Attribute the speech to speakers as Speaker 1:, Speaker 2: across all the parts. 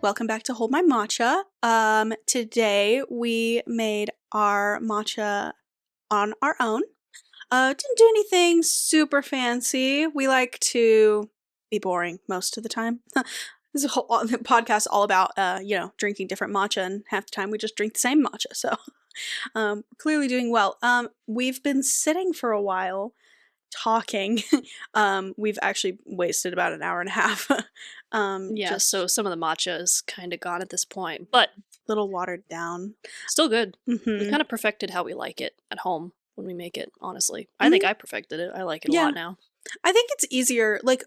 Speaker 1: Welcome back to Hold My Matcha. Today we made our matcha on our own. Didn't do anything super fancy. We like to be boring most of the time. This is a whole podcast all about, drinking different matcha, and half the time we just drink the same matcha. So, clearly doing well. We've been sitting for a while talking. We've actually wasted about an hour and a half.
Speaker 2: So some of the matcha is kind of gone at this point, but
Speaker 1: a little watered down.
Speaker 2: Still good.
Speaker 1: Mm-hmm.
Speaker 2: We kind of perfected how we like it at home when we make it, honestly. I think I perfected it. I like it a lot now.
Speaker 1: I think it's easier, like,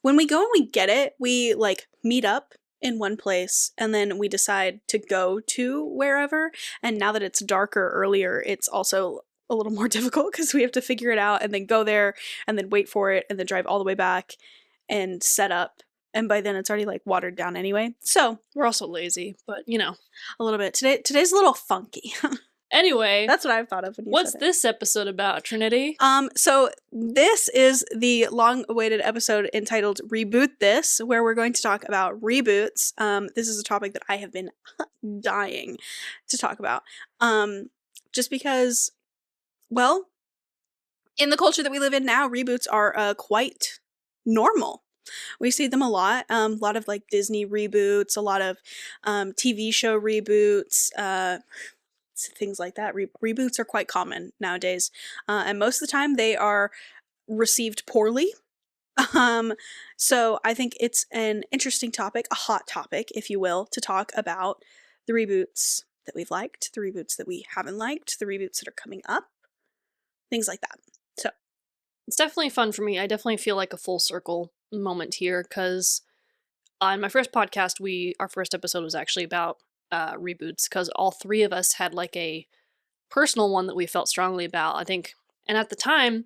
Speaker 1: when we go and we get it, we, like, meet up in one place, and then we decide to go to wherever, and now that it's darker earlier, it's also a little more difficult because we have to figure it out and then go there and then wait for it and then drive all the way back and set up. And by then it's already like watered down anyway. So
Speaker 2: we're also lazy, but a
Speaker 1: little bit. Today's a little funky.
Speaker 2: Anyway,
Speaker 1: that's what I've thought of when you
Speaker 2: what's
Speaker 1: said
Speaker 2: this episode about, Trinity?
Speaker 1: So this is the long-awaited episode entitled Reboot This, where we're going to talk about reboots. This is a topic that I have been dying to talk about. Just because, well, in the culture that we live in now, reboots are quite normal. We see them a lot of like Disney reboots, a lot of TV show reboots, things like that. Reboots are quite common nowadays, and most of the time they are received poorly. So I think it's an interesting topic, a hot topic, if you will, to talk about the reboots that we've liked, the reboots that we haven't liked, the reboots that are coming up, things like that. So
Speaker 2: it's definitely fun for me. I definitely feel like a full circle moment here, because on my first podcast, our first episode was actually about reboots, because all three of us had like a personal one that we felt strongly about, I think. And at the time,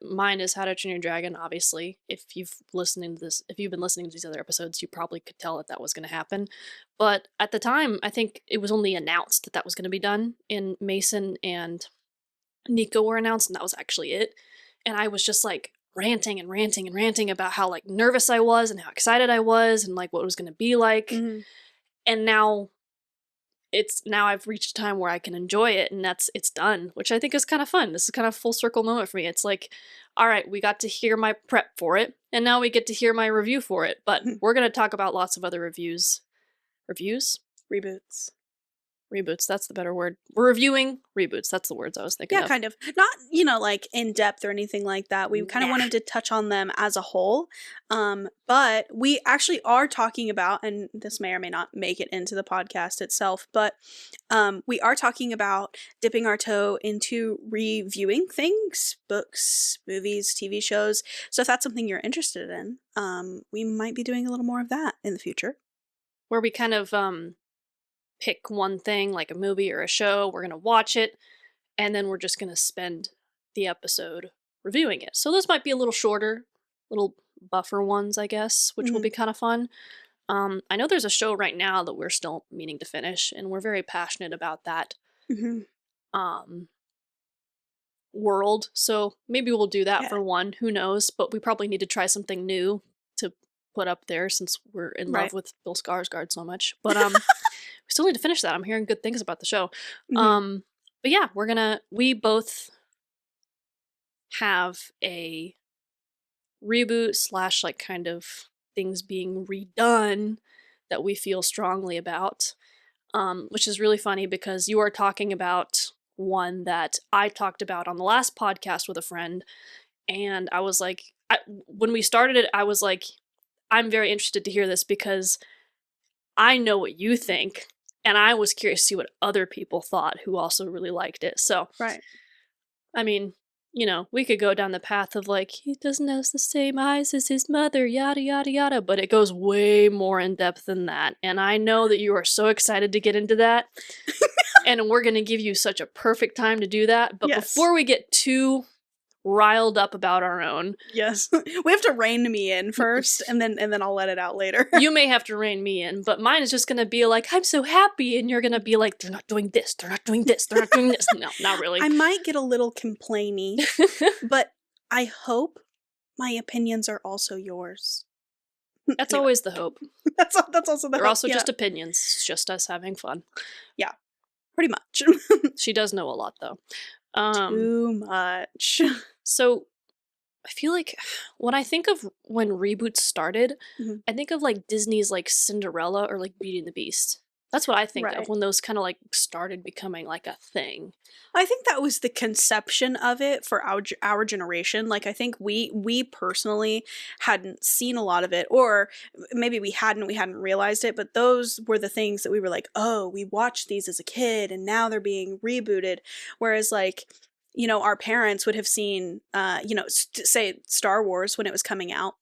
Speaker 2: mine is How to Train Your Dragon, obviously. If you've been listening to these other episodes, you probably could tell that was going to happen. But at the time, I think it was only announced that was going to be done, and Mason and Nico were announced, and that was actually it. And I was just like ranting about how like nervous I was and how excited I was and like what it was going to be like.
Speaker 1: Mm-hmm.
Speaker 2: And now I've reached a time where I can enjoy it, and it's done, which I think is kind of fun. This is kind of a full circle moment for me. It's like, all right, we got to hear my prep for it, and now we get to hear my review for it. But we're going to talk about lots of other reviews. Reboots, that's the better word. We're reviewing reboots. That's the words I was thinking of.
Speaker 1: Yeah, kind of. Not, like in depth or anything like that. We kind of wanted to touch on them as a whole. But we actually are talking about, and this may or may not make it into the podcast itself, but we are talking about dipping our toe into reviewing things, books, movies, TV shows. So if that's something you're interested in, we might be doing a little more of that in the future.
Speaker 2: Where we kind of pick one thing, like a movie or a show, we're going to watch it, and then we're just going to spend the episode reviewing it. So this might be a little shorter, little buffer ones, I guess, which will be kind of fun. I know there's a show right now that we're still meaning to finish, and we're very passionate about that world. So maybe we'll do that for one, who knows, but we probably need to try something new to put up there since we're in love with Bill Skarsgård so much. But we still need to finish that. I'm hearing good things about the show. But yeah, we both have a reboot / like kind of things being redone that we feel strongly about, which is really funny because you are talking about one that I talked about on the last podcast with a friend, and I was like, when we started it, I was like, I'm very interested to hear this because I know what you think, and I was curious to see what other people thought who also really liked it. So, I mean, we could go down the path of like, he doesn't have the same eyes as his mother, yada, yada, yada, but it goes way more in depth than that. And I know that you are so excited to get into that, and we're going to give you such a perfect time to do that. But before we get too riled up about our own.
Speaker 1: Yes. We have to rein me in first, and then I'll let it out later.
Speaker 2: You may have to rein me in, but mine is just gonna be like, I'm so happy, and you're gonna be like, they're not doing this, they're not doing this, they're not doing this. No, not really.
Speaker 1: I might get a little complainy, but I hope my opinions are also yours.
Speaker 2: That's
Speaker 1: Anyway.
Speaker 2: always the hope.
Speaker 1: That's also the
Speaker 2: They're
Speaker 1: hope.
Speaker 2: also
Speaker 1: Yeah.
Speaker 2: just opinions. It's just us having fun.
Speaker 1: Yeah. Pretty much.
Speaker 2: She does know a lot, though.
Speaker 1: Too much.
Speaker 2: So, I feel like when I think of when reboots started,
Speaker 1: Mhm.
Speaker 2: I think of like Disney's like Cinderella or like Beauty and the Beast. That's what I think
Speaker 1: Right.
Speaker 2: of when those kind of like started becoming like a thing.
Speaker 1: I think that was the conception of it for our generation. Like, I think we personally hadn't seen a lot of it, or maybe we hadn't realized it, but those were the things that we were like, oh, we watched these as a kid and now they're being rebooted. Whereas, like, you know, our parents would have seen, you know, say Star Wars when it was coming out,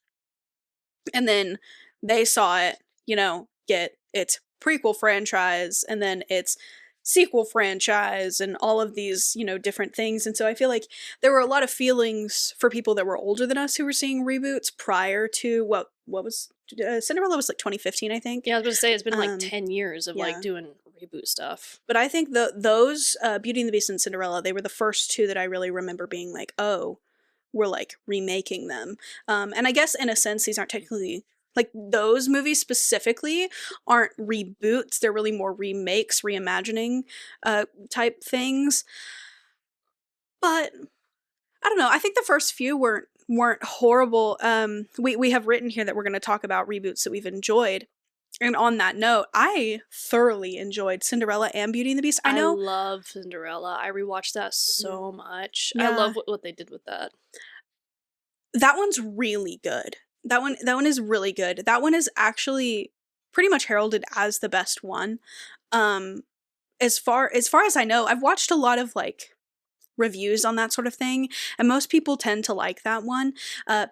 Speaker 1: and then they saw it, you know, get its prequel franchise and then its sequel franchise and all of these, you know, different things. And so I feel like there were a lot of feelings for people that were older than us who were seeing reboots prior to what was Cinderella was like 2015, I think.
Speaker 2: Yeah, I was going to say it's been like 10
Speaker 1: Yeah.
Speaker 2: years of like doing reboot stuff.
Speaker 1: But I think those Beauty and the Beast and Cinderella, they were the first two that I really remember being like, oh, we're like remaking them. And I guess in a sense, these aren't technically like those movies specifically aren't reboots. They're really more remakes, reimagining type things. But I don't know. I think the first few weren't horrible. We have written here that we're going to talk about reboots that we've enjoyed. And on that note, I thoroughly enjoyed Cinderella and Beauty and the Beast. I know.
Speaker 2: love Cinderella. I rewatched that so much. I
Speaker 1: Yeah.
Speaker 2: love what they did with that.
Speaker 1: That one's really good. That one is really good. That one is actually pretty much heralded as the best one. As far as I know, I've watched a lot of like reviews on that sort of thing, and most people tend to like that one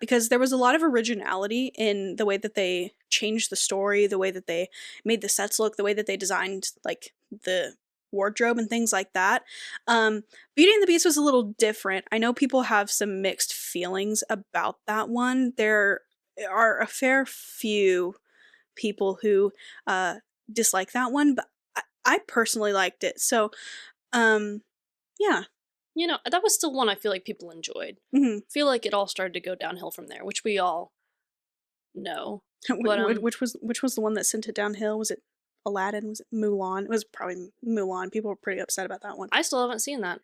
Speaker 1: because there was a lot of originality in the way that they changed the story, the way that they made the sets look, the way that they designed like the wardrobe and things like that. Beauty and the Beast was a little different. I know people have some mixed feelings about that one. There are a fair few people who dislike that one, but I personally liked it. So, yeah.
Speaker 2: You know, that was still one I feel like people enjoyed.
Speaker 1: Mm-hmm.
Speaker 2: I feel like it all started to go downhill from there, which we all know. But,
Speaker 1: which was the one that sent it downhill? Was it Aladdin? Was it Mulan? It was probably Mulan. People were pretty upset about that one.
Speaker 2: I still haven't seen that.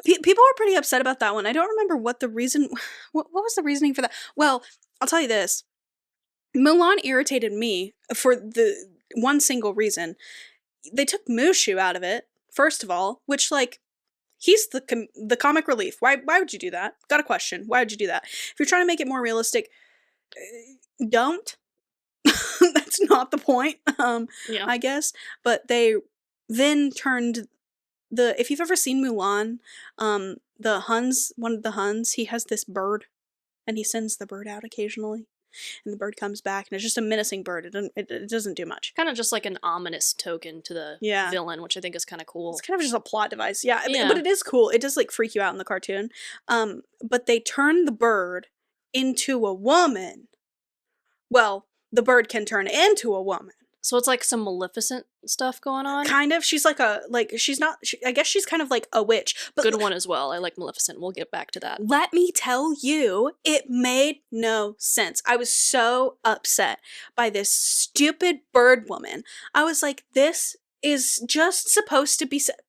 Speaker 1: People were pretty upset about that one. I don't remember what the reason. What was the reasoning for that? Well, I'll tell you this. Mulan irritated me for the one single reason. They took Mushu out of it, first of all, which, like, he's the comic relief. Why would you do that? Got a question. Why would you do that? If you're trying to make it more realistic, don't. That's not the point,
Speaker 2: Yeah.
Speaker 1: I guess. But they then turned if you've ever seen Mulan, the Huns, one of the Huns, he has this bird, and he sends the bird out occasionally. And the bird comes back, and it's just a menacing bird. It doesn't do much.
Speaker 2: Kind of just like an ominous token to the villain, which I think is kind of cool.
Speaker 1: It's kind of just a plot device. Yeah. But it is cool. It does, like, freak you out in the cartoon. But they turn the bird into a woman. Well, the bird can turn into a woman.
Speaker 2: So it's like some Maleficent stuff going on?
Speaker 1: Kind of. She's like she's not, I guess she's kind of like a witch. But
Speaker 2: good one as well. I like Maleficent. We'll get back to that.
Speaker 1: Let me tell you, it made no sense. I was so upset by this stupid bird woman. I was like, this is just supposed to be set.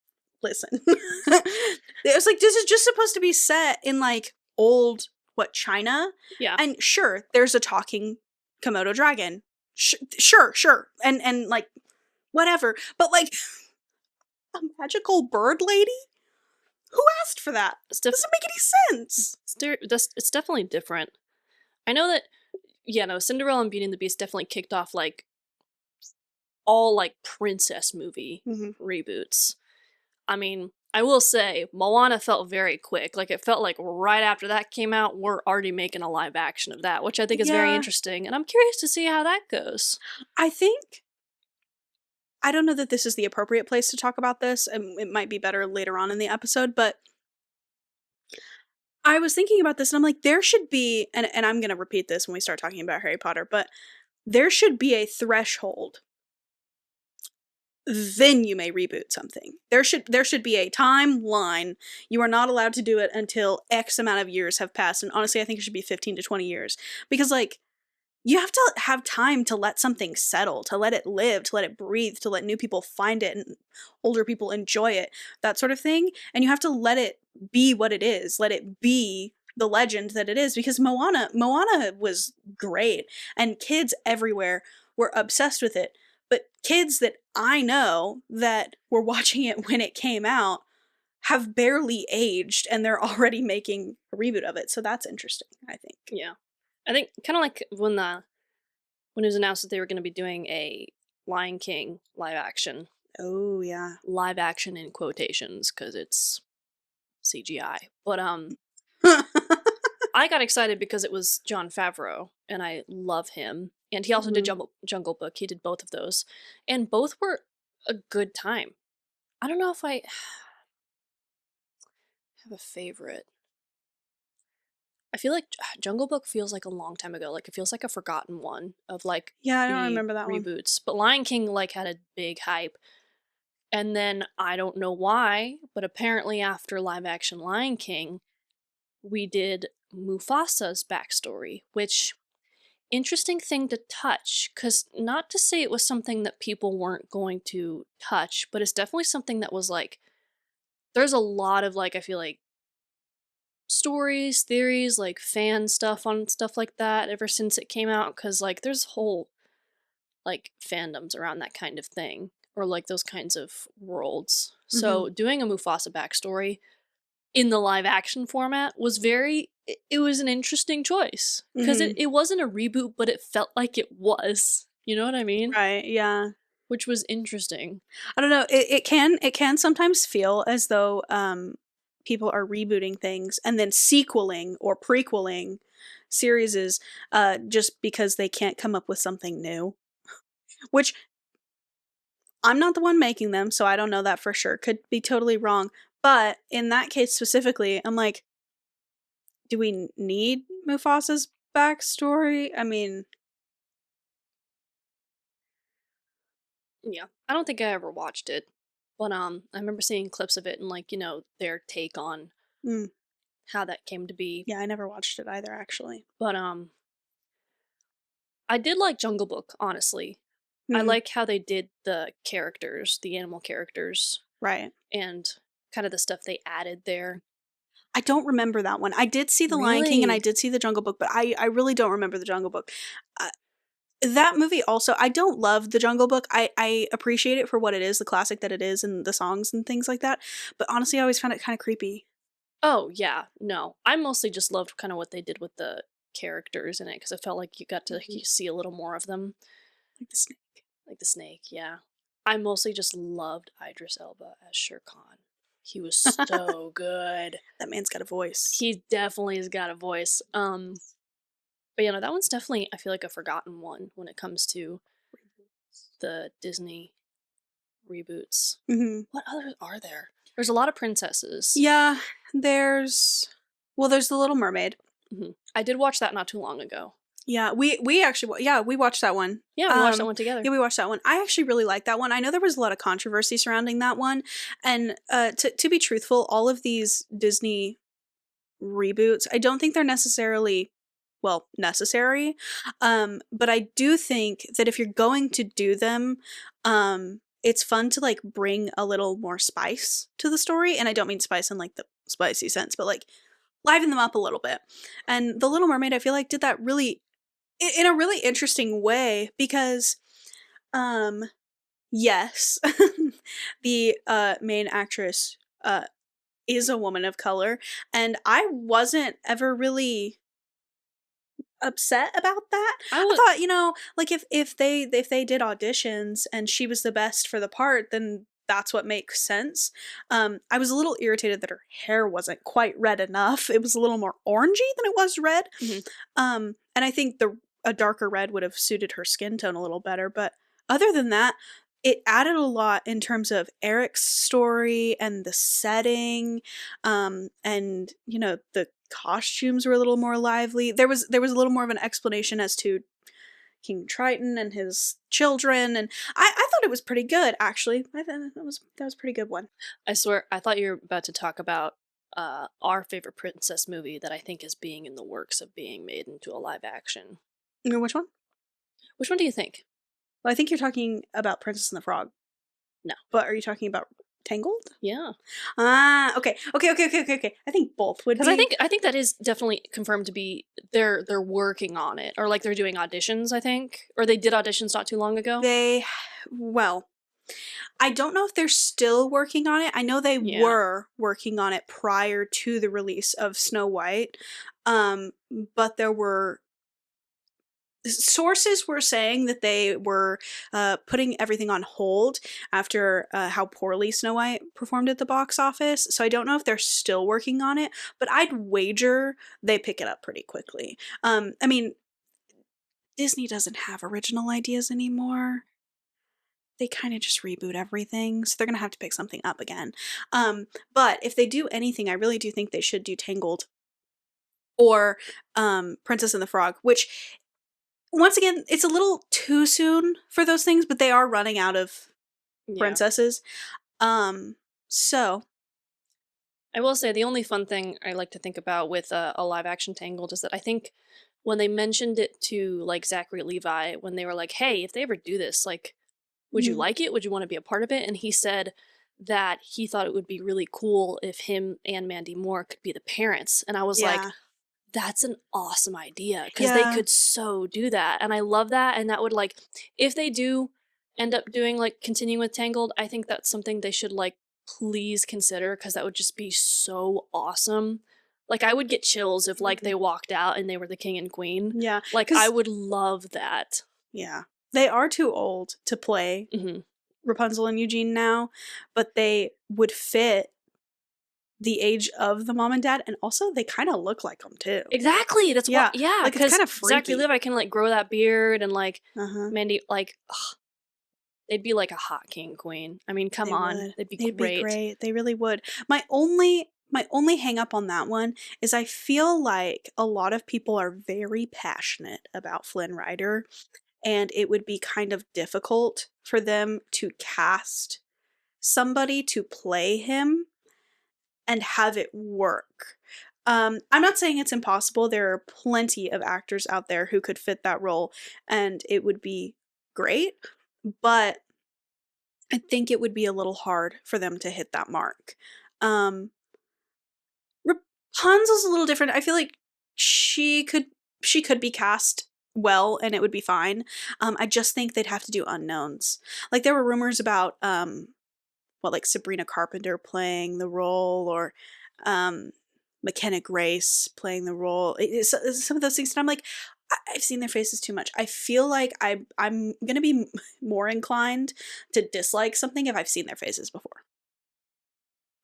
Speaker 1: Listen. It was like, this is just supposed to be set in like old, China?
Speaker 2: Yeah.
Speaker 1: And sure, there's a talking Komodo dragon. Sure. And like, whatever. But like, a magical bird lady? Who asked for that? It doesn't make any sense.
Speaker 2: It's definitely different. I know that, Cinderella and Beauty and the Beast definitely kicked off like all like princess movie reboots. I mean, I will say, Moana felt very quick. Like, it felt like right after that came out, we're already making a live action of that, which I think is very interesting. And I'm curious to see how that goes.
Speaker 1: I don't know that this is the appropriate place to talk about this, and it might be better later on in the episode, but I was thinking about this and I'm like, there should be, and I'm going to repeat this when we start talking about Harry Potter, but there should be a threshold. Then you may reboot something. There should be a timeline. You are not allowed to do it until X amount of years have passed. And honestly, I think it should be 15 to 20 years. Because like you have to have time to let something settle, to let it live, to let it breathe, to let new people find it and older people enjoy it, that sort of thing. And you have to let it be what it is, let it be the legend that it is. Because Moana was great, and kids everywhere were obsessed with it. But kids that I know that were watching it when it came out have barely aged, and they're already making a reboot of it. So that's interesting, I think.
Speaker 2: Yeah. I think kind of like when it was announced that they were going to be doing a Lion King
Speaker 1: Oh yeah.
Speaker 2: live action in quotations because it's CGI. But I got excited because it was Jon Favreau, and I love him. And he also did
Speaker 1: Mhm.
Speaker 2: Jungle Book. He did both of those, and both were a good time. I don't know if I have a favorite. I feel like Jungle Book feels like a long time ago. Like it feels like a forgotten one of like
Speaker 1: Yeah, I don't
Speaker 2: the
Speaker 1: remember that one.
Speaker 2: reboots. But Lion King like had a big hype. And then I don't know why, but apparently after live action Lion King, we did Mufasa's backstory, which interesting thing to touch, because not to say it was something that people weren't going to touch, but it's definitely something that was like, there's a lot of like, I feel like stories, theories, like fan stuff on stuff like that ever since it came out, because like there's whole like fandoms around that kind of thing, or like those kinds of worlds.
Speaker 1: Mhm.
Speaker 2: So doing a Mufasa backstory in the live action format was it was an interesting choice because
Speaker 1: Mhm.
Speaker 2: it wasn't a reboot, but it felt like it was. You know what I mean?
Speaker 1: Right, yeah.
Speaker 2: Which was interesting.
Speaker 1: I don't know, it can sometimes feel as though, people are rebooting things and then sequeling or prequeling series, just because they can't come up with something new, which I'm not the one making them, so I don't know that for sure, could be totally wrong, but in that case specifically, I'm like, "Do we need Mufasa's backstory?" I mean,
Speaker 2: Yeah. I don't think I ever watched it, but I remember seeing clips of it and like, their take on
Speaker 1: mm,
Speaker 2: how that came to be.
Speaker 1: yeah, I never watched it either, actually.
Speaker 2: But I did like Jungle Book, honestly. I
Speaker 1: Mm,
Speaker 2: like how they did the characters, the animal characters,
Speaker 1: right.
Speaker 2: and kind of the stuff they added there.
Speaker 1: I don't remember that one. I did see The Lion King and I
Speaker 2: Really?
Speaker 1: did see The Jungle Book, but I really don't remember The Jungle Book. Uh, that movie also, I don't love The Jungle Book. I appreciate it for what it is, the classic that it is, and the songs and things like that. But honestly, I always found it kind of creepy.
Speaker 2: Oh, yeah. No. I mostly just loved kind of what they did with the characters in it because I felt like you got to
Speaker 1: Mhm.
Speaker 2: see a little more of them.
Speaker 1: Like the snake.
Speaker 2: Like the snake, yeah. I mostly just loved Idris Elba as Shere Khan. He was so good.
Speaker 1: That man's got a voice.
Speaker 2: He definitely has got a voice. But that one's definitely I feel like a forgotten one when it comes to the Disney reboots.
Speaker 1: Hmm.
Speaker 2: What others are there? There's a lot of princesses.
Speaker 1: Yeah, there's well, there's The Little Mermaid.
Speaker 2: I did watch that not too long ago.
Speaker 1: Yeah, we actually yeah, we watched that one.
Speaker 2: Yeah, we watched that one together.
Speaker 1: Yeah, we watched that one. I actually really liked that one. I know there was a lot of controversy surrounding that one, and to be truthful, all of these Disney reboots, I don't think they're necessarily well necessary, but I do think that if you're going to do them, it's fun to like bring a little more spice to the story, and I don't mean spice in like the spicy sense, but like liven them up a little bit. And The Little Mermaid, I feel like did that really in a really interesting way because um yes, the main actress is a woman of color, and I wasn't ever really upset about that.
Speaker 2: I
Speaker 1: I
Speaker 2: would.
Speaker 1: thought, like if they did auditions and she was the best for the part, then that's what makes sense. I was a little irritated that her hair wasn't quite red enough. It was a little more orangey than it was red.
Speaker 2: Mhm.
Speaker 1: And I think the a darker red would have suited her skin tone a little better, but other than that, it added a lot in terms of Eric's story and the setting, and the costumes were a little more lively. There was a little more of an explanation as to King Triton and his children, and I thought it was pretty good actually. I thought that was a pretty good one.
Speaker 2: I swear, I thought you were about to talk about our favorite princess movie that I think is being in the works of being made into a live action.
Speaker 1: Which one?
Speaker 2: Which one do you think?
Speaker 1: Well, I think you're talking about Princess and the Frog.
Speaker 2: No.
Speaker 1: But are you talking about Tangled?
Speaker 2: Yeah.
Speaker 1: Ah, okay. Okay. I think both would be.
Speaker 2: Because I think that is definitely confirmed to be they're working on it, or like they're doing auditions. I think, or they did auditions not too long ago.
Speaker 1: Well, I don't know if they're still working on it. I know they
Speaker 2: Yeah.
Speaker 1: were working on it prior to the release of Snow White. But there were sources were saying that they were putting everything on hold after how poorly Snow White performed at the box office. So I don't know if they're still working on it, but I'd wager they pick it up pretty quickly. I mean, Disney doesn't have original ideas anymore. They kind of just reboot everything, so they're gonna have to pick something up again. But if they do anything, I really do think they should do Tangled or Princess and the Frog, which once again, it's a little too soon for those things, but they are running out of princesses. So
Speaker 2: I will say the only fun thing I like to think about with a live action Tangled is that I think when they mentioned it to like Zachary Levi, when they were like, "Hey, if they ever do this, like, would you like it? Would you want to be a part of it?" And he said that he thought it would be really cool if him and Mandy Moore could be the parents. And I was like, that's an awesome idea, because they could so do that. And I love that. And that would, like, if they do end up doing like continuing with Tangled, I think that's something they should like please consider, because that would just be so awesome. Like, I would get chills if like they walked out and they were the king and queen.
Speaker 1: Yeah.
Speaker 2: Like, I would love that.
Speaker 1: Yeah. They are too old to play Rapunzel and Eugene now, but they would fit the age of the mom and dad, and also they kind of look like them too.
Speaker 2: Exactly. That's why. Yeah,
Speaker 1: like it's kind of freaky.
Speaker 2: Zachary Levi can like grow that beard, and like Mandy, like, they'd be like a hot king and queen. I mean, come on, they'd be great.
Speaker 1: They really would. My only hang up on that one is I feel like a lot of people are very passionate about Flynn Rider, and it would be kind of difficult for them to cast somebody to play him and have it work. I'm not saying it's impossible. There are plenty of actors out there who could fit that role and it would be great, but I think it would be a little hard for them to hit that mark. Rapunzel's a little different. I feel like she could be cast well and it would be fine. I just think they'd have to do unknowns. Like, there were rumors about like Sabrina Carpenter playing the role, or McKenna Grace playing the role. Some of those things, and I'm like, I've seen their faces too much. I feel like I'm gonna be more inclined to dislike something if I've seen their faces before.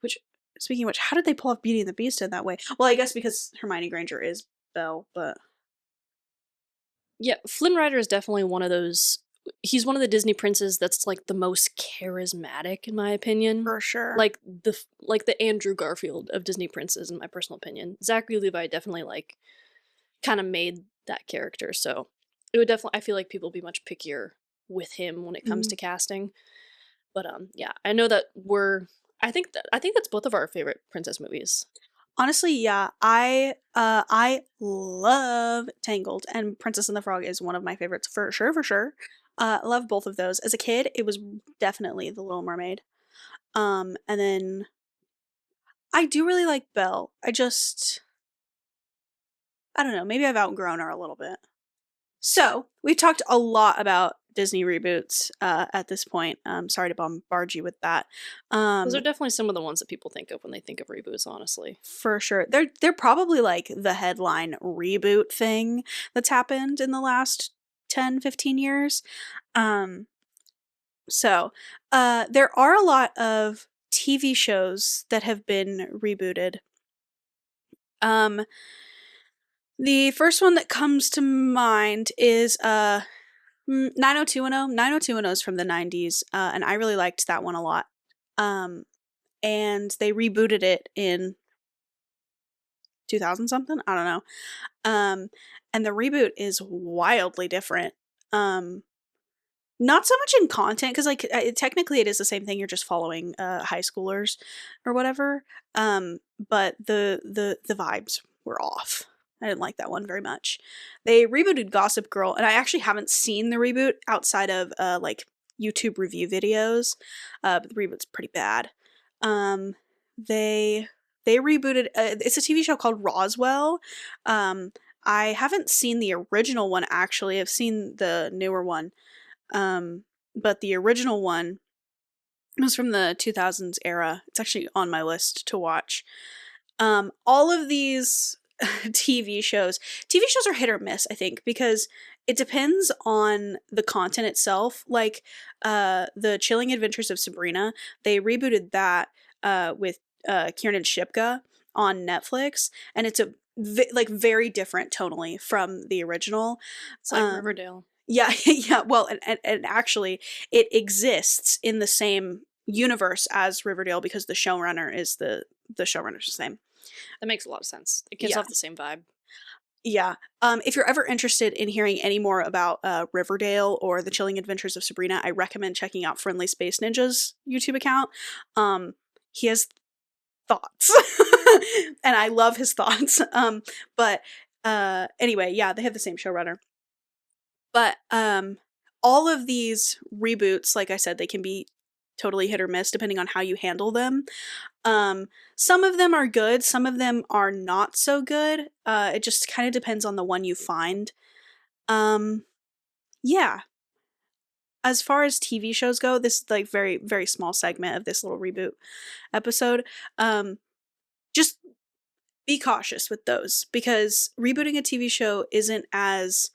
Speaker 1: Which, speaking of which, how did they pull off Beauty and the Beast in that way? Well, I guess because Hermione Granger is Belle, but
Speaker 2: yeah, Flynn Rider is definitely one of those. He's one of the Disney princes that's like the most charismatic, in my opinion.
Speaker 1: For sure.
Speaker 2: Like the Andrew Garfield of Disney princes, in my personal opinion. Zachary Levi definitely like kind of made that character, so it would definitely, I feel like people would be much pickier with him when it comes to casting. But yeah, I know that I think that's both of our favorite princess movies.
Speaker 1: Honestly, yeah, I love Tangled, and Princess and the Frog is one of my favorites for sure. I love both of those. As a kid, it was definitely The Little Mermaid. And then I do really like Belle. I don't know, maybe I've outgrown her a little bit. So, we've talked a lot about Disney reboots at this point. Sorry to bombard you with that.
Speaker 2: Those are definitely some of the ones that people think of when they think of reboots, honestly. For
Speaker 1: sure. They're probably like the headline reboot thing that's happened in the last 10, 15 years. So, there are a lot of TV shows that have been rebooted. The first one that comes to mind is 90210. 90210 is from the 90s, and I really liked that one a lot. Um, and they rebooted it in 2000 something. I don't know. Um, and the reboot is wildly different. Um, Not so much in content because like technically it is the same thing. You're just following high schoolers or whatever. But the vibes were off. I didn't like that one very much. They rebooted Gossip Girl, and I actually haven't seen the reboot outside of like YouTube review videos. But the reboot's pretty bad. Um, they they rebooted. It's a TV show called Roswell. Um, I haven't seen the original one actually. I've seen the newer one, but the original one was from the 2000s era. It's actually on my list to watch. All of these TV shows are hit or miss, I think, because it depends on the content itself. Like, the Chilling Adventures of Sabrina, they rebooted that with Kiernan Shipka on Netflix, and it's a like very different tonally from the original.
Speaker 2: It's like
Speaker 1: Um,
Speaker 2: Riverdale.
Speaker 1: yeah, yeah. Well, and actually, it exists in the same universe as Riverdale because the showrunner's the same.
Speaker 2: That makes a lot of sense. It gives
Speaker 1: Yeah,
Speaker 2: off the same vibe.
Speaker 1: yeah. If you're ever interested in hearing any more about Riverdale or the Chilling Adventures of Sabrina, I recommend checking out Friendly Space Ninja's YouTube account. He has thoughts, and I love his thoughts. But anyway, yeah, they have the same showrunner. But all of these reboots, like I said, they can be totally hit or miss depending on how you handle them. Some of them are good, some of them are not so good. It just kind of depends on the one you find. Um, yeah. As far as TV shows go, this is like very, very small segment of this little reboot episode. Just be cautious with those because rebooting a TV show isn't as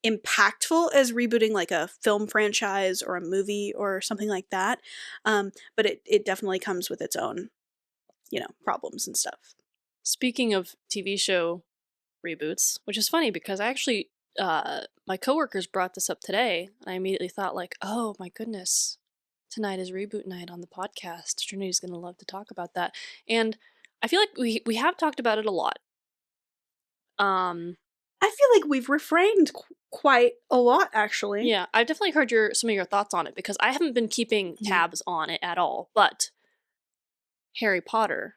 Speaker 1: impactful as rebooting like a film franchise or a movie or something like that. But it definitely comes with its own, problems and stuff.
Speaker 2: Speaking of TV show reboots, which is funny because I actually, my coworkers brought this up today, and I immediately thought like, oh my goodness, tonight is reboot night on the podcast. Trinity's gonna love to talk about that, and I feel like we have talked about it a lot. Um,
Speaker 1: I feel like we've refrained quite a lot, actually.
Speaker 2: yeah, I've definitely heard some of your thoughts on it because I haven't been keeping
Speaker 1: Mhm.
Speaker 2: tabs on it at all. But Harry Potter,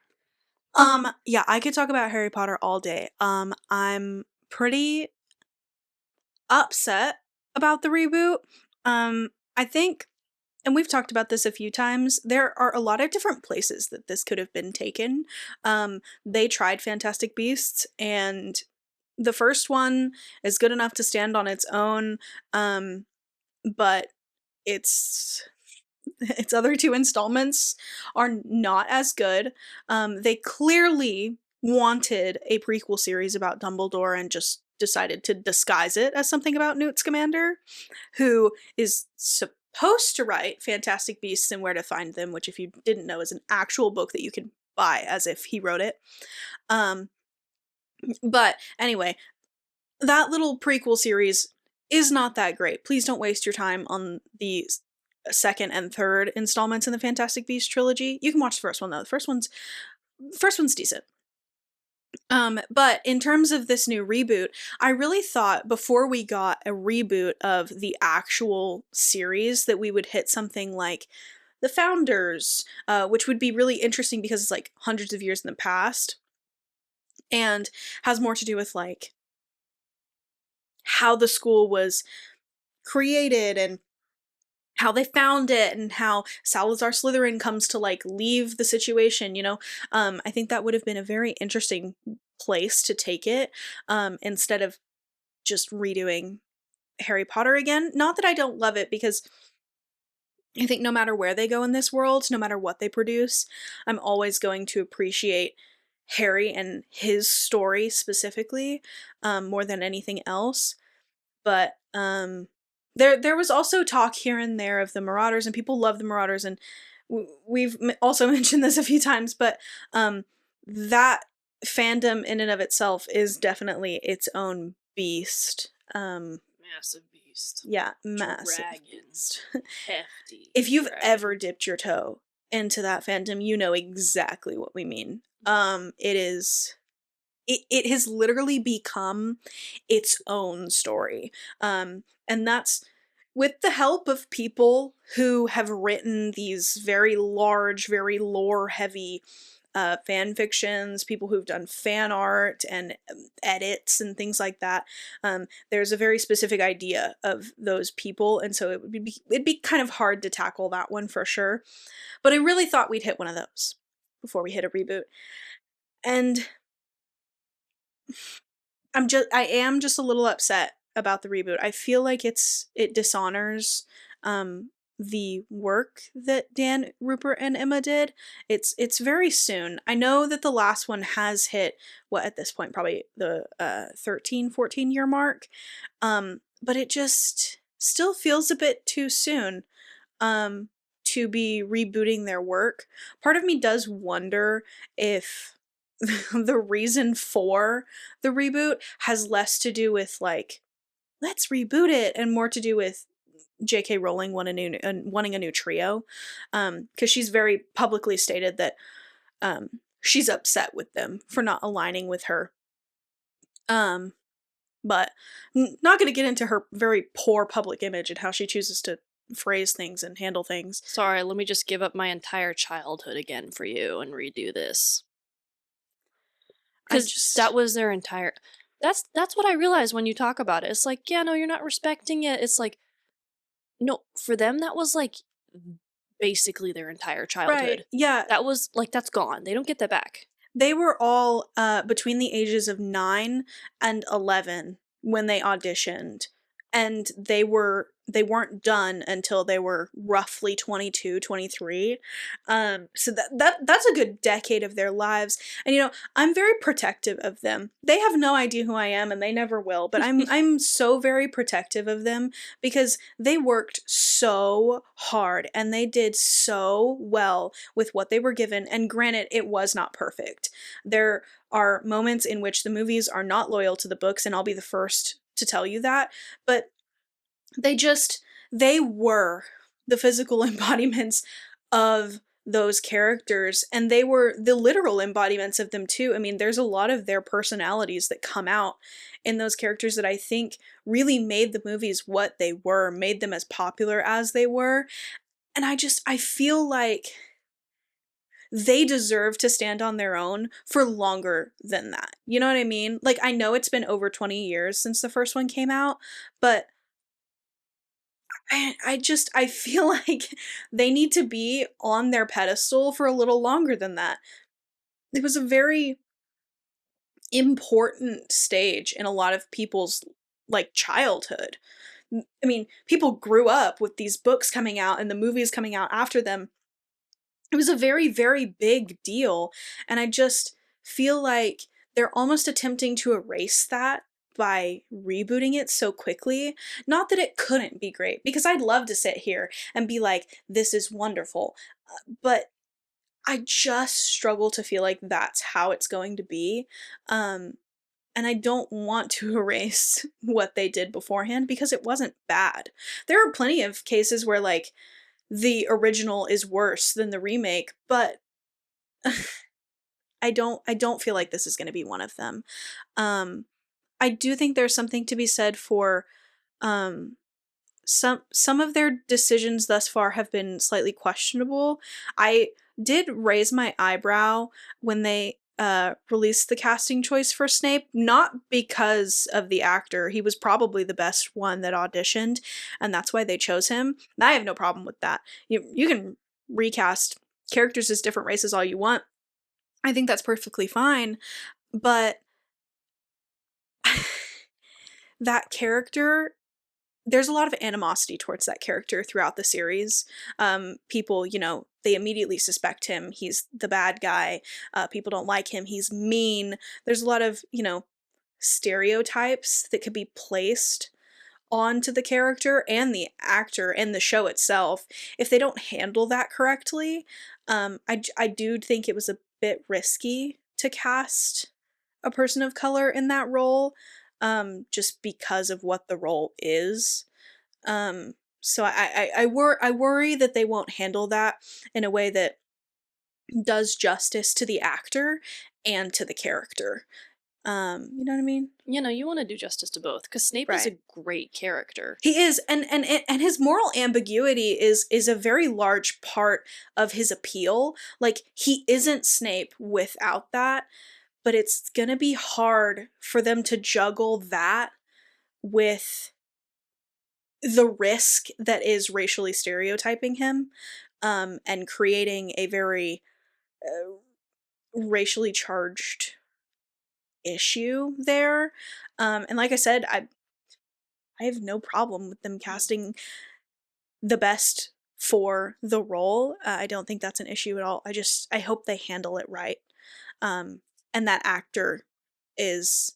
Speaker 1: Yeah, I could talk about Harry Potter all day. I'm pretty upset about the reboot. I think, and we've talked about this a few times, there are a lot of different places that this could have been taken. They tried Fantastic Beasts, and the first one is good enough to stand on its own, but its its other two installments are not as good. They clearly wanted a prequel series about Dumbledore and just decided to disguise it as something about Newt Scamander, who is supposed to write Fantastic Beasts and Where to Find Them, which, if you didn't know, is an actual book that you can buy as if he wrote it. Um, but anyway, that little prequel series is not that great. Please don't waste your time on the second and third installments in the Fantastic Beasts trilogy. You can watch the first one though. The first one's decent. But in terms of this new reboot, I really thought before we got a reboot of the actual series that we would hit something like The Founders, which would be really interesting because it's like hundreds of years in the past and has more to do with like how the school was created and how they found it and how Salazar Slytherin comes to like leave the situation. I think that would have been a very interesting place to take it, instead of just redoing Harry Potter again. Not that I don't love it, because I think no matter where they go in this world, no matter what they produce, I'm always going to appreciate Harry and his story specifically, more than anything else. But there was also talk here and there of the Marauders, and people love the Marauders, and we've also mentioned this a few times, but that fandom in and of itself is definitely its own beast.
Speaker 2: massive beast. beast.
Speaker 1: Yeah, massive
Speaker 2: Dragon.
Speaker 1: beast.
Speaker 2: Hefty.
Speaker 1: If you've
Speaker 2: dragon.
Speaker 1: ever dipped your toe into that fandom, you know exactly what we mean. It has literally become its own story. And that's with the help of people who have written these very large, very lore heavy fan fictions, people who've done fan art and edits and things like that. There's a very specific idea of those people, and so it'd be kind of hard to tackle that one for sure. But I really thought we'd hit one of those before we hit a reboot. And I am just a little upset about the reboot. I feel like it dishonors um the work that Dan, Rupert, and Emma did. It's very soon. I know that the last one has hit what at this point probably the 13, 14 year mark. But it just still feels a bit too soon to be rebooting their work. Part of me does wonder if the reason for the reboot has less to do with like let's reboot it and more to do with J.K. Rowling wanting a new trio, because she's very publicly stated that she's upset with them for not aligning with her. But not going to get into her very poor public image and how she chooses to phrase things and handle things.
Speaker 2: Sorry, let me just give up my entire childhood again for you and redo this. Because that was their entire... That's what I realized when you talk about it. It's like, yeah, no, you're not respecting it. It's like, no, for them, that was like basically their entire childhood.
Speaker 1: Right, yeah.
Speaker 2: That was like, that's gone. They don't get that back.
Speaker 1: They were all between the ages of 9 and 11 when they auditioned, and they weren't done until they were roughly 22, 23. So that's a good decade of their lives. And you know, I'm very protective of them. They have no idea who I am and they never will, but I'm so very protective of them because they worked so hard and they did so well with what they were given. And granted, it was not perfect. There are moments in which the movies are not loyal to the books, and I'll be the first to tell you that, but they were the physical embodiments of those characters, and they were the literal embodiments of them too. I mean, there's a lot of their personalities that come out in those characters that I think really made the movies what they were, made them as popular as they were. And I feel like they deserve to stand on their own for longer than that. You know what I mean? Like, I know it's been over 20 years since the first one came out, but I feel like they need to be on their pedestal for a little longer than that. It was a very important stage in a lot of people's like childhood. I mean, people grew up with these books coming out and the movies coming out after them. It was a very, very big deal, and I just feel like they're almost attempting to erase that by rebooting it so quickly. Not that it couldn't be great, because I'd love to sit here and be like, this is wonderful, but I just struggle to feel like that's how it's going to be. And I don't want to erase what they did beforehand because it wasn't bad. There are plenty of cases where like the original is worse than the remake, but I don't feel like this is going to be one of them. I do think there's something to be said for um some of their decisions thus far have been slightly questionable. I did raise my eyebrow when they released the casting choice for Snape, not because of the actor. He was probably the best one that auditioned, and that's why they chose him. And I have no problem with that. You can recast characters as different races all you want. I think that's perfectly fine, but that character, there's a lot of animosity towards that character throughout the series. People, you know, they immediately suspect him. He's the bad guy. People don't like him. He's mean. There's a lot of, you know, stereotypes that could be placed onto the character and the actor and the show itself if they don't handle that correctly. I do think it was a bit risky to cast a person of color in that role, just because of what the role is. So I worry that they won't handle that in a way that does justice to the actor and to the character. You know what I mean?
Speaker 2: You know, you want to do justice to both because Snape is
Speaker 1: Right.
Speaker 2: a great character.
Speaker 1: He is, and his moral ambiguity is a very large part of his appeal. Like, he isn't Snape without that, but it's gonna be hard for them to juggle that with the risk that is racially stereotyping him, and creating a very uh, racially charged issue there. And like I said, I have no problem with them casting the best for the role. I don't think that's an issue at all. I hope they handle it right, and that actor is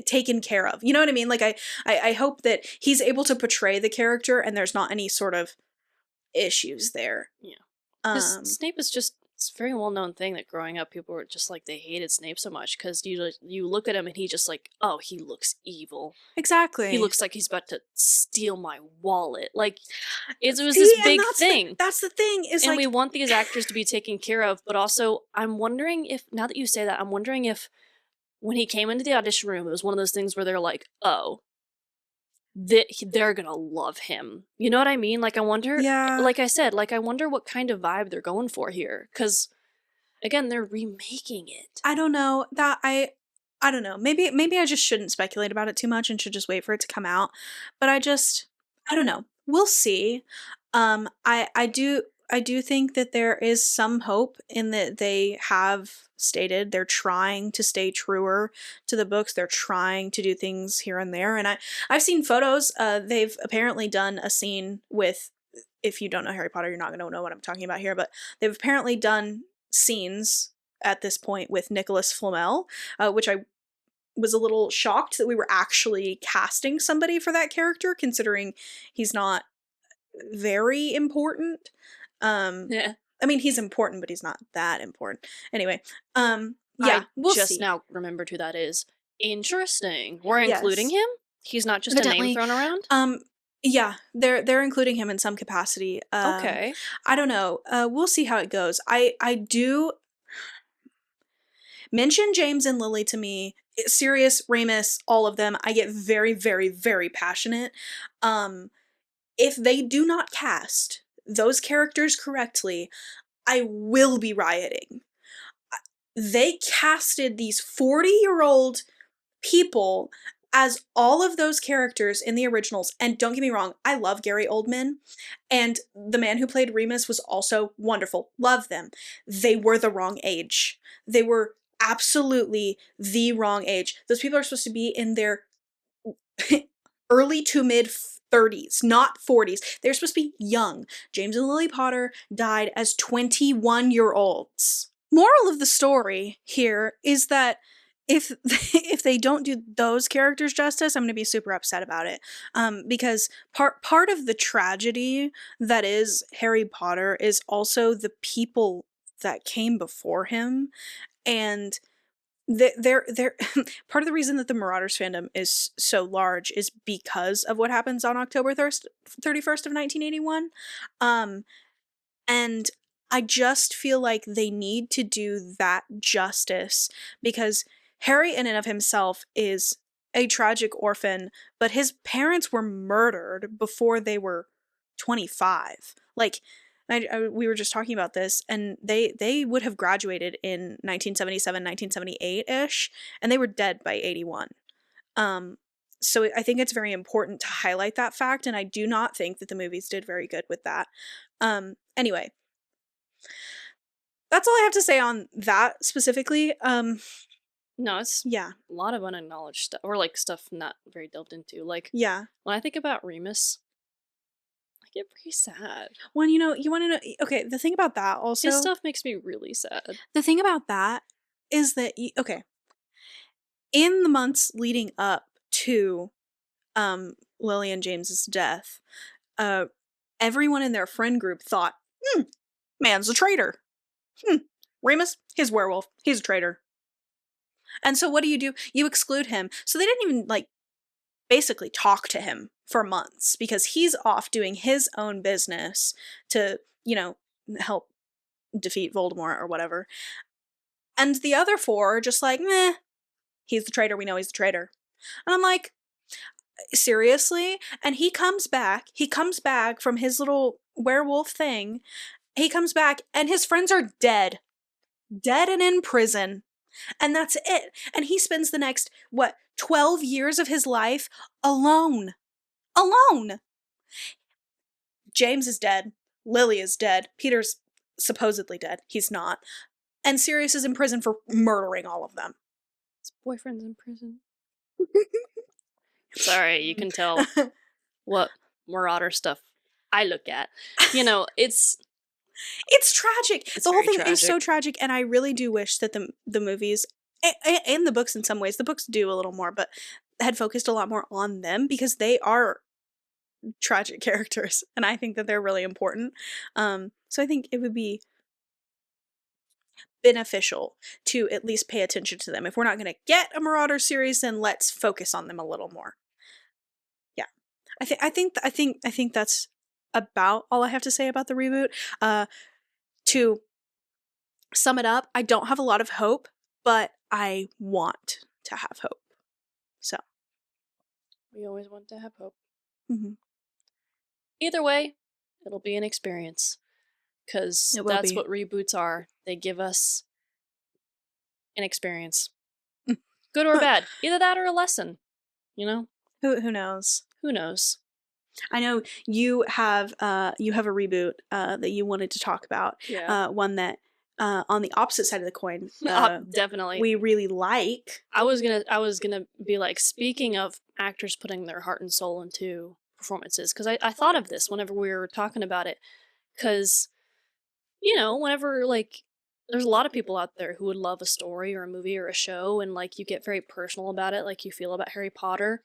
Speaker 1: taken care of. You know what I mean? Like, I hope that he's able to portray the character and there's not any sort of issues there.
Speaker 2: Yeah. Because
Speaker 1: Um,
Speaker 2: Snape is just, it's a very well known thing that growing up people were just like, they hated Snape so much because you look at him and he just like, oh, he looks evil.
Speaker 1: exactly.
Speaker 2: He looks like he's about to steal my wallet. Like, it was
Speaker 1: See,
Speaker 2: this
Speaker 1: and
Speaker 2: big thing.
Speaker 1: That's the thing is,
Speaker 2: And
Speaker 1: like,
Speaker 2: we want these actors to be taken care of, but also I'm wondering if, now that you say that, I'm wondering if when he came into the audition room, it was one of those things where they're like, oh, they're gonna love him. You know what I mean? Like, I wonder,
Speaker 1: yeah,
Speaker 2: like I said, like, I wonder what kind of vibe they're going for here. Because, again, they're remaking it.
Speaker 1: I don't know that I don't know. Maybe I just shouldn't speculate about it too much and should just wait for it to come out. But I don't know. We'll see. I do think that there is some hope in that they have stated they're trying to stay truer to the books. They're trying to do things here and there. And I've seen photos. They've apparently done a scene with, if you don't know Harry Potter, you're not going to know what I'm talking about here, but they've apparently done scenes at this point with Nicholas Flamel, which I was a little shocked that we were actually casting somebody for that character, considering he's not very important.
Speaker 2: Yeah.
Speaker 1: I mean, he's important, but he's not that important. Anyway, yeah,
Speaker 2: I
Speaker 1: we'll
Speaker 2: just
Speaker 1: see.
Speaker 2: now remembered who that is. Interesting. We're
Speaker 1: Yes.
Speaker 2: including him? He's not just a name
Speaker 1: Evidently,
Speaker 2: thrown around?
Speaker 1: yeah, they're including him in some capacity.
Speaker 2: Okay.
Speaker 1: I don't know. We'll see how it goes. I do mention James and Lily to me. Sirius, Ramus, all of them. I get very, very, very passionate. If they do not cast those characters correctly, I will be rioting. They casted these 40-year-old people as all of those characters in the originals. And don't get me wrong, I love Gary Oldman. And the man who played Remus was also wonderful. Love them. They were the wrong age. They were absolutely the wrong age. Those people are supposed to be in their early to mid 30s, not 40s. They're supposed to be young. James and Lily Potter died as 21-year-olds. Moral of the story here is that if if they don't do those characters justice, I'm going to be super upset about it. Because part of the tragedy that is Harry Potter is also the people that came before him, and they're part of the reason that the Marauders fandom is so large is because of what happens on October 31st of 1981. And I just feel like they need to do that justice, because Harry in and of himself is a tragic orphan, but his parents were murdered before they were 25. Like, we were just talking about this, and they would have graduated in 1977, 1978-ish, and they were dead by 81. So I think it's very important to highlight that fact, and I do not think that the movies did very good with that. Anyway, that's all I have to say on that specifically.
Speaker 2: No, it's
Speaker 1: Yeah,
Speaker 2: a lot of unacknowledged stuff, or like stuff not very delved into. Like,
Speaker 1: yeah.
Speaker 2: when I think about Remus, I get pretty sad.
Speaker 1: When you want to know. Okay, the thing about that also.
Speaker 2: His stuff makes me really sad.
Speaker 1: The thing about that is that okay, in the months leading up to Lily and James's death, everyone in their friend group thought, man's a traitor. Remus, he's a werewolf. He's a traitor. And so what do? You exclude him. So they didn't even, like, basically talk to him for months because he's off doing his own business to, help defeat Voldemort or whatever. And the other four are just like, meh, he's the traitor. We know he's the traitor. And I'm like, seriously? And he comes back. He comes back from his little werewolf thing. He comes back and his friends are dead. Dead and in prison. And that's it. And he spends the next, 12 years of his life alone. Alone. James is dead. Lily is dead. Peter's supposedly dead. He's not. And Sirius is in prison for murdering all of them.
Speaker 2: His boyfriend's in prison. Sorry, you can tell what Marauder stuff I look at. It's
Speaker 1: tragic. The whole thing is so tragic, and I really do wish that the movies and the books, in some ways, the books do a little more, but had focused a lot more on them because they are tragic characters, and I think that they're really important. So I think it would be beneficial to at least pay attention to them. If we're not going to get a Marauder series, then let's focus on them a little more. Yeah, I think that's about all I have to say about the reboot. To sum it up, I don't have a lot of hope, but I want to have hope. So
Speaker 2: we always want to have hope.
Speaker 1: Mm-hmm.
Speaker 2: Either way, it'll be an experience. Because that's what reboots are. They give us an experience. Good or bad. Either that or a lesson.
Speaker 1: Who knows?
Speaker 2: Who knows?
Speaker 1: I know you have a reboot that you wanted to talk about.
Speaker 2: Yeah.
Speaker 1: One that on the opposite side of the coin,
Speaker 2: definitely
Speaker 1: we really like.
Speaker 2: I was gonna be like, speaking of actors putting their heart and soul into performances, because I thought of this whenever we were talking about it, because whenever, like, there's a lot of people out there who would love a story or a movie or a show, and, like, you get very personal about it, like you feel about Harry Potter.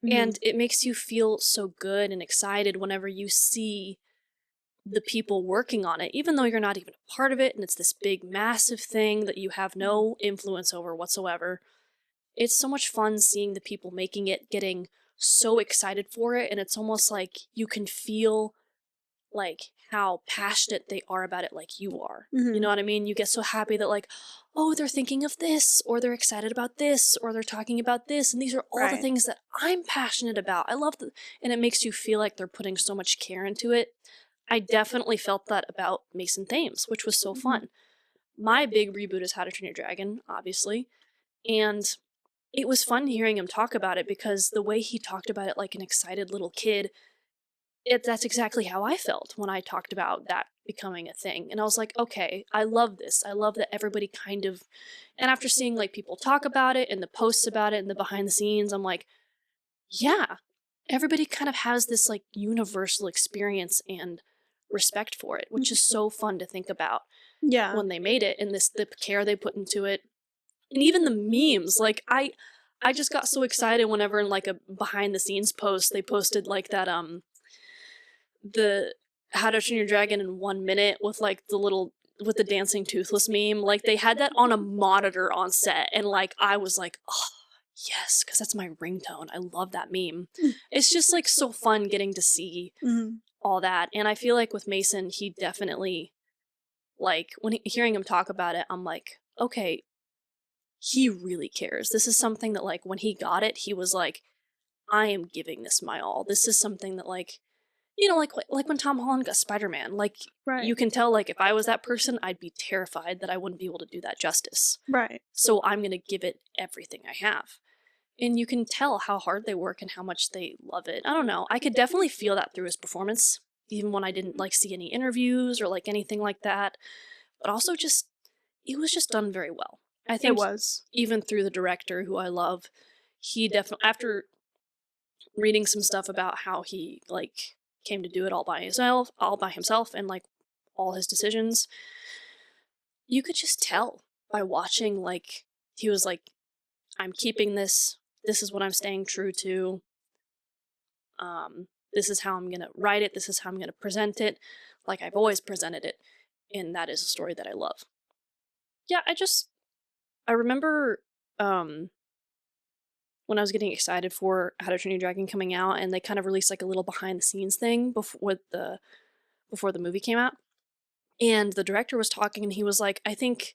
Speaker 2: Mm-hmm. And it makes you feel so good and excited whenever you see the people working on it, even though you're not even a part of it, and it's this big, massive thing that you have no influence over whatsoever. It's so much fun seeing the people making it, getting so excited for it, and it's almost like you can feel like how passionate they are about it, like you are. Mm-hmm. You know what I mean? You get so happy that, like, oh, they're thinking of this, or they're excited about this, or they're talking about this, and these are all the things that I'm passionate about. I love and it makes you feel like they're putting so much care into it. I definitely felt that about Mason Thames, which was so fun. My big reboot is How to Train Your Dragon, obviously, and it was fun hearing him talk about it because the way he talked about it like an excited little kid, that's exactly how I felt when I talked about that becoming a thing. And I was like, okay, I love this. I love that everybody kind of, and after seeing like people talk about it and the posts about it and the behind the scenes, I'm like, yeah, everybody kind of has this like universal experience and respect for it, which is so fun to think about.
Speaker 1: Yeah.
Speaker 2: When they made it, and the care they put into it. And even the memes, like I just got so excited whenever in like a behind the scenes post, they posted like that, the How to Train Your Dragon in 1 minute with like with the dancing toothless meme. Like they had that on a monitor on set, and like I was like, oh yes, because that's my ringtone. I love that meme. It's just like so fun getting to see all that. And I feel like with Mason, he definitely, like, hearing him talk about it, I'm like, okay, he really cares. This is something that, like, when he got it, he was like, I am giving this my all. This is something that, like, like when Tom Holland got Spider-Man, like, you can tell, like, if I was that person, I'd be terrified that I wouldn't be able to do that justice.
Speaker 1: Right.
Speaker 2: So I'm going to give it everything I have. And you can tell how hard they work and how much they love it. I don't know. I could definitely feel that through his performance, even when I didn't, like, see any interviews or, like, anything like that. But also just, it was just done very well. I think it was. Even through the director, who I love, he definitely, after reading some stuff about how he, like, came to do it all by himself, and, like, all his decisions, you could just tell by watching, like, he was like, I'm keeping this. This is what I'm staying true to. This is how I'm going to write it. This is how I'm going to present it, like I've always presented it. And that is a story that I love. Yeah, I remember when I was getting excited for How to Train Your Dragon coming out, and they kind of released like a little behind the scenes thing before the movie came out. And the director was talking, and he was like, I think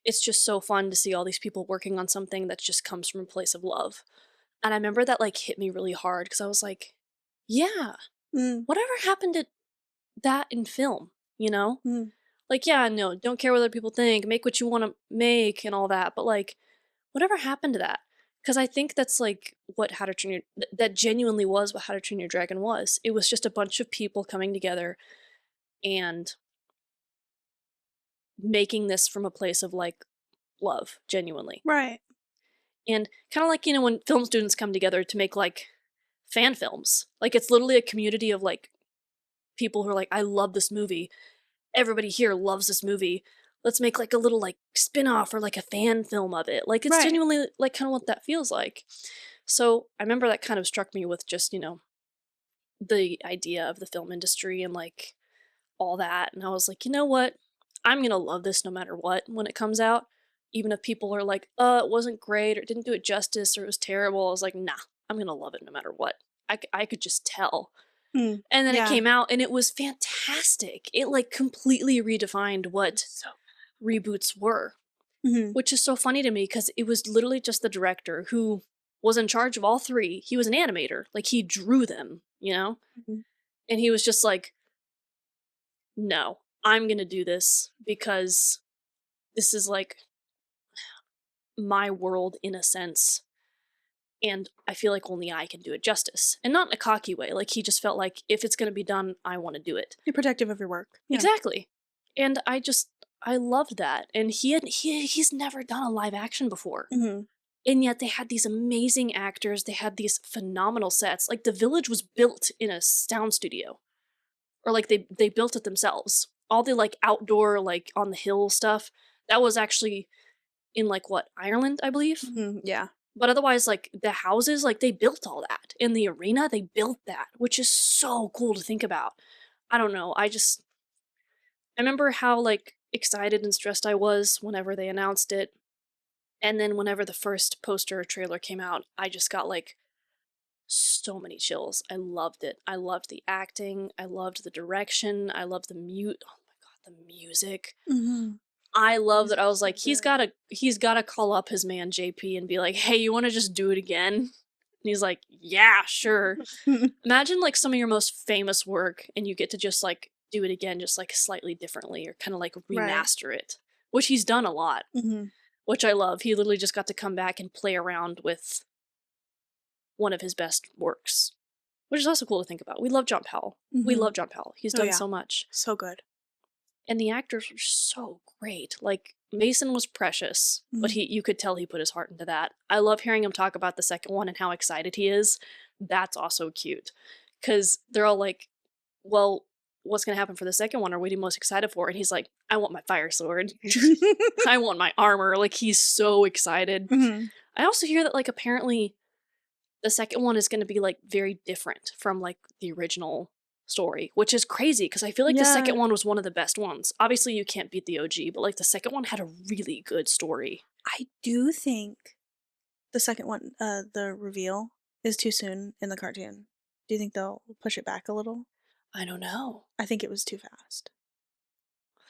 Speaker 2: it's just so fun to see all these people working on something that just comes from a place of love. And I remember that like hit me really hard because I was like, yeah,
Speaker 1: Mm,
Speaker 2: whatever happened to that in film, you know?
Speaker 1: mm.
Speaker 2: Like, yeah, no, don't care what other people think, make what you want to make and all that, but like, whatever happened to that? Because I think that's like what How to Train Your that genuinely was what How to Train Your Dragon was. It was just a bunch of people coming together and making this from a place of like love, genuinely.
Speaker 1: Right.
Speaker 2: And kind of like, you know, when film students come together to make like fan films, like it's literally a community of like people who are like, I love this movie. Everybody here loves this movie. Let's make like a little like spin-off or like a fan film of it. Like it's
Speaker 1: Right.
Speaker 2: genuinely like kind of what that feels like. So I remember that kind of struck me with just, you know, the idea of the film industry and like all that. And I was like, you know what? I'm going to love this no matter what when it comes out. Even if people are like, it wasn't great or it didn't do it justice or it was terrible. I was like, nah, I'm going to love it no matter what. I could just tell.
Speaker 1: Mm.
Speaker 2: And then it
Speaker 1: Yeah.
Speaker 2: came out and it was fantastic. It like completely redefined what
Speaker 1: So.
Speaker 2: reboots were,
Speaker 1: Mhm.
Speaker 2: which is so funny to me because it was literally just the director who was in charge of all three. He was an animator, like he drew them, you know?
Speaker 1: Mhm.
Speaker 2: And he was just like, no, I'm going to do this because this is like my world in a sense. And I feel like only I can do it justice. And not in a cocky way. Like he just felt like if it's going to be done, I want to do it.
Speaker 1: Be protective of your work. Yeah.
Speaker 2: Exactly. And I loved that. And he's never done a live action before.
Speaker 1: Mhm.
Speaker 2: And yet they had these amazing actors, they had these phenomenal sets. Like the village was built in a sound studio. Or like they built it themselves. All the like outdoor like on the hill stuff, that was actually in like what, Ireland, I believe?
Speaker 1: Mhm. Yeah.
Speaker 2: But otherwise, like the houses, like they built all that. In the arena, they built that, which is so cool to think about. I don't know. I remember how like excited and stressed I was whenever they announced it. And then whenever the first poster or trailer came out, I just got like so many chills. I loved it. I loved the acting. I loved the direction. I loved the mute. Oh my god, the music.
Speaker 1: Mhm.
Speaker 2: I love that.
Speaker 1: Music
Speaker 2: I
Speaker 1: is
Speaker 2: was
Speaker 1: so
Speaker 2: like, he's
Speaker 1: good.
Speaker 2: gotta call up his man JP and be like, hey, you want to just do it again? And he's like, yeah, sure. Imagine like some of your most famous work, and you get to just like do it again, just like slightly differently, or kind of like
Speaker 1: Right.
Speaker 2: remaster it, which he's done a lot,
Speaker 1: Mhm.
Speaker 2: which I love. He literally just got to come back and play around with one of his best works, which is also cool to think about. We love John Powell. We
Speaker 1: Mhm.
Speaker 2: love John Powell. He's
Speaker 1: Oh
Speaker 2: done
Speaker 1: yeah.
Speaker 2: so much.
Speaker 1: So good.
Speaker 2: And the actors were so great. Like Mason was precious, but
Speaker 1: Mhm.
Speaker 2: you could tell he put his heart into that. I love hearing him talk about the second one and how excited he is. That's also cute. Cause they're all like, well, what's gonna happen for the second one? Or what are you most excited for? And he's like, I want my fire sword. I want my armor. Like he's so excited.
Speaker 1: Mhm.
Speaker 2: I also hear that like apparently the second one is going to be like very different from like the original story, which is crazy because I feel like the second
Speaker 1: Yeah.
Speaker 2: one was one of the best ones. Obviously, you can't beat the OG, but like the second one had a really good story.
Speaker 1: I do think the second one, the reveal, is too soon in the cartoon. Do you think they'll push it back a little?
Speaker 2: I don't know.
Speaker 1: I think it was too fast.
Speaker 2: You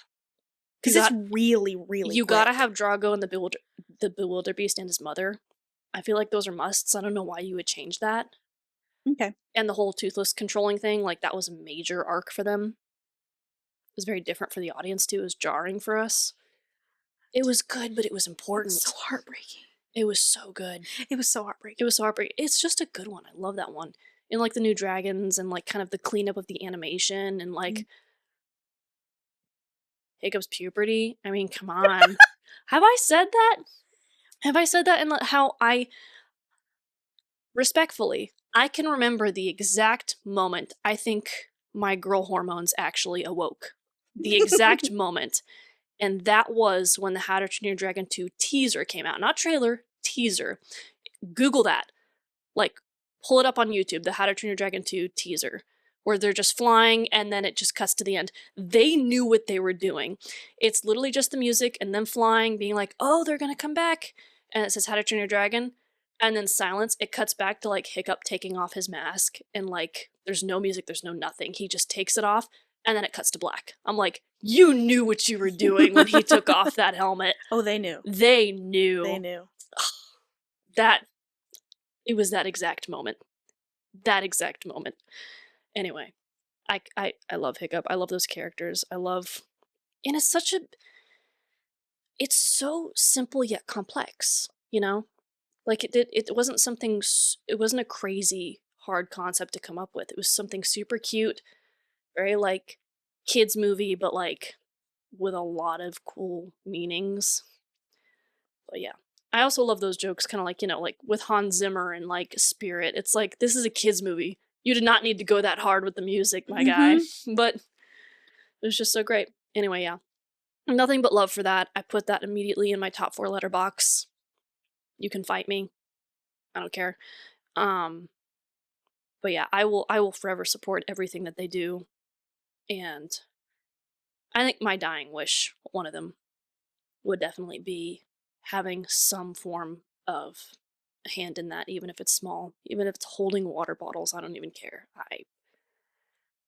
Speaker 1: Because it's
Speaker 2: got
Speaker 1: really, really
Speaker 2: you gotta
Speaker 1: quick.
Speaker 2: have Drago and the Bewilder Beast and his mother. I feel like those are musts. I don't know why you would change that.
Speaker 1: Okay.
Speaker 2: And the whole toothless controlling thing, like that was a major arc for them. It was very different for the audience too. It was jarring for us. It was good, but it was
Speaker 1: It was so
Speaker 2: important.
Speaker 1: heartbreaking.
Speaker 2: It was so good.
Speaker 1: It was so heartbreaking.
Speaker 2: It was so heartbreaking. It's just a good one. I love that one. And like the new dragons and like kind of the cleanup of the animation and like Hiccup's puberty. I mean, come on. Have I said that? Have I said that in how I respectfully, I can remember the exact moment I think my girl hormones actually awoke. The exact moment. And that was when the How to Train Your Dragon 2 teaser came out. Not trailer, teaser. Google that. Like, pull it up on YouTube, the How to Train Your Dragon 2 teaser, where they're just flying and then it just cuts to the end. They knew what they were doing. It's literally just the music and them flying, being like, oh, they're gonna come back. And it says How to Train Your Dragon. and then silence. It cuts back to like Hiccup taking off his mask, and like there's no music, there's no nothing. He just takes it off, and then it cuts to black. I'm like, you knew what you were doing when he took off that helmet.
Speaker 1: Oh, they knew.
Speaker 2: They knew.
Speaker 1: They knew.
Speaker 2: That it was that exact moment. That exact moment. Anyway, I love Hiccup. I love those characters. I love, and it's so simple yet complex, you know? Like it wasn't something it wasn't a crazy hard concept to come up with. It was something super cute, very like kids movie, but like with a lot of cool meanings. But yeah. I also love those jokes, kind of like, like with Hans Zimmer and like Spirit. It's like, this is a kids movie. You did not need to go that hard with the music, my guy. But it was just so great. Anyway, yeah. Nothing but love for that. I put that immediately in my top 4 letterbox. You can fight me. I don't care. But yeah, I will forever support everything that they do. And I think my dying wish, one of them, would definitely be having some form of a hand in that, even if it's small, even if it's holding water bottles. I don't even care.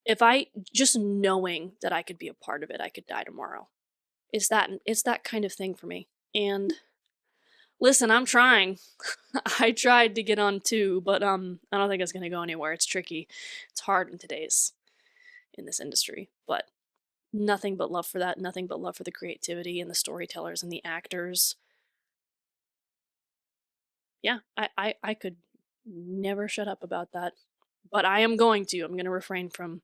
Speaker 2: If I just knowing that I could be a part of it, I could die tomorrow. It's that kind of thing for me. And listen, I'm trying. I tried to get on 2, but I don't think it's gonna go anywhere. It's tricky. It's hard in this industry. But nothing but love for that. Nothing but love for the creativity and the storytellers and the actors. Yeah, I could never shut up about that. But I am going to. I'm gonna refrain from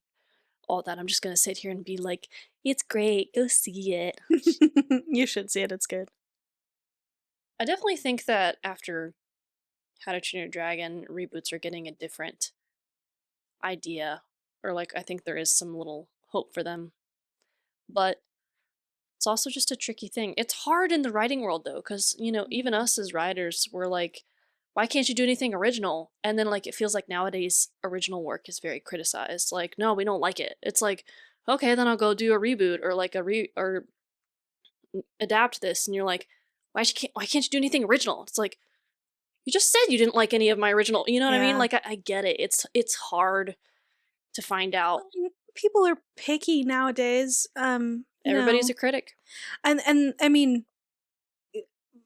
Speaker 2: all that. I'm just gonna sit here and be like, it's great, go see it.
Speaker 1: You should see it, it's good.
Speaker 2: I definitely think that after How to Train Your Dragon, reboots are getting a different idea. Or like I think there is some little hope for them. But it's also just a tricky thing. It's hard in the writing world though, because even us as writers, we're like, why can't you do anything original? And then like it feels like nowadays original work is very criticized. Like, no, we don't like it. It's like, okay, then I'll go do a reboot or like or adapt this, and you're like, why can't you do anything original? It's like, you just said you didn't like any of my original. You know what I mean?
Speaker 1: Yeah.
Speaker 2: Like I get it. It's hard to find out.
Speaker 1: People are picky nowadays.
Speaker 2: Everybody's a critic.
Speaker 1: And I mean,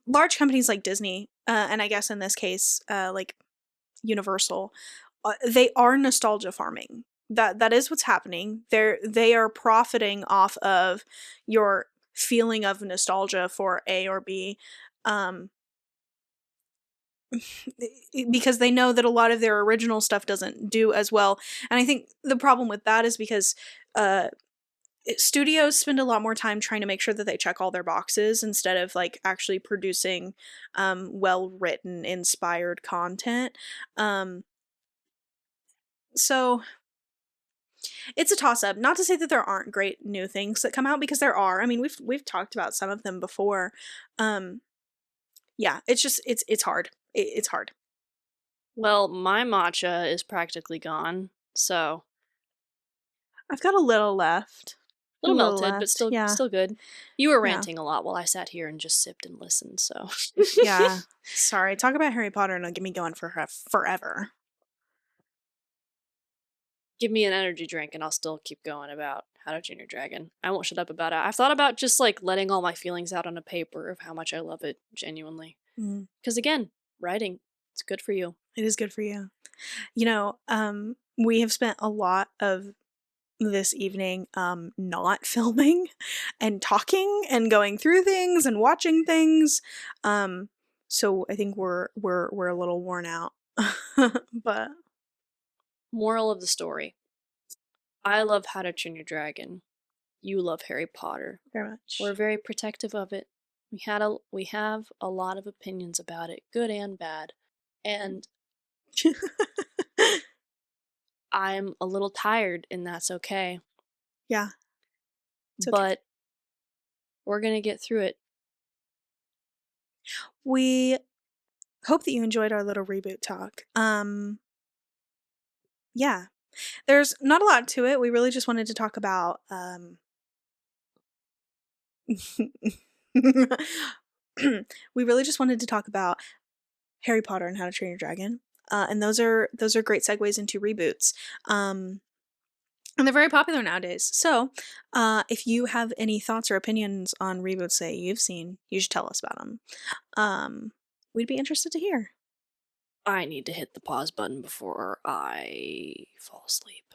Speaker 1: large companies like Disney, and I guess in this case, like Universal, they are nostalgia farming. That is what's happening. They are profiting off of your feeling of nostalgia for A or B, because they know that a lot of their original stuff doesn't do as well. And I think the problem with that is because studios spend a lot more time trying to make sure that they check all their boxes instead of like actually producing well written, inspired content. So it's a toss up. Not to say that there aren't great new things that come out, because there are. I mean, we've talked about some of them before. Yeah, it's just it's hard. It's hard.
Speaker 2: Well, my matcha is practically gone, so
Speaker 1: I've got a little left.
Speaker 2: a little melted, but
Speaker 1: Yeah.
Speaker 2: still good. You were
Speaker 1: Yeah.
Speaker 2: ranting a lot while I sat here and just sipped and listened, so
Speaker 1: Yeah. Sorry. Talk about Harry Potter and it'll get me going for forever.
Speaker 2: give me an energy drink and I'll still keep going about How to Train Your Dragon. I won't shut up about it. I've thought about just like letting all my feelings out on a paper of how much I love it genuinely. Because again, writing, it's good for you.
Speaker 1: It is good for you. We have spent a lot of this evening not filming and talking and going through things and watching things. So I think we're a little worn out. But
Speaker 2: Moral of the story. I love How to Train Your Dragon. You love Harry Potter.
Speaker 1: very much.
Speaker 2: We're very protective of it. We have a lot of opinions about it, good and bad. And I'm a little tired, and that's okay.
Speaker 1: Yeah. It's okay.
Speaker 2: But we're going to get through it.
Speaker 1: We hope that you enjoyed our little reboot talk. Yeah. There's not a lot to it. We really just wanted to talk about we really just wanted to talk about Harry Potter and How to Train Your Dragon. And those are great segues into reboots. And they're very popular nowadays. So, if you have any thoughts or opinions on reboots that you've seen, you should tell us about them. We'd be interested to hear.
Speaker 2: I need to hit the pause button before I fall asleep.